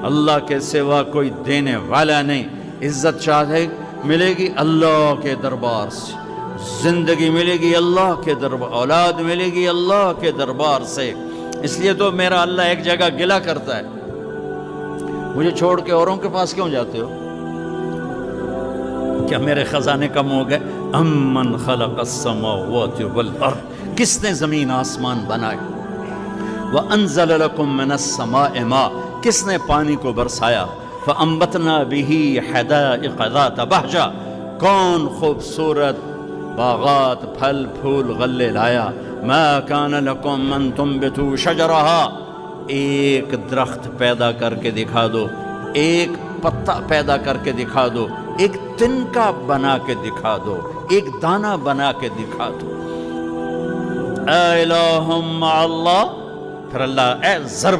अल्लाह के सिवा कोई देने वाला नहीं। इज्जत चाहे मिलेगी अल्लाह के दरबार से, जिंदगी मिलेगी अल्लाह के दरबार, औलाद मिलेगी अल्लाह के दरबार से। इसलिए तो मेरा अल्लाह एक जगह गिला करता है, मुझे छोड़ के औरों के पास क्यों जाते हो? क्या मेरे खजाने कम हो गए? अम्मन खलक़स समावाति वल अर्द, किसने ज़मीन आसमान बनाए? व अंज़ल लकुम मिनस समाए मा, किसने पानी को बरसाया? फ़अंबतना बिही हदाइक़ ज़ात बहजा, कौन खूबसूरत बागात फल फूल गल्ले लाया? मा कान लकुम अन तुंबितू शजरहा, एक दरख्त पैदा करके दिखा दो, एक पत्ता पैदा करके दिखा दो, एक तिनका बना के दिखा दो, एक दाना बना के दिखा दो। इलाहुम अल्लाह, फिर अल्लाह ए ज़र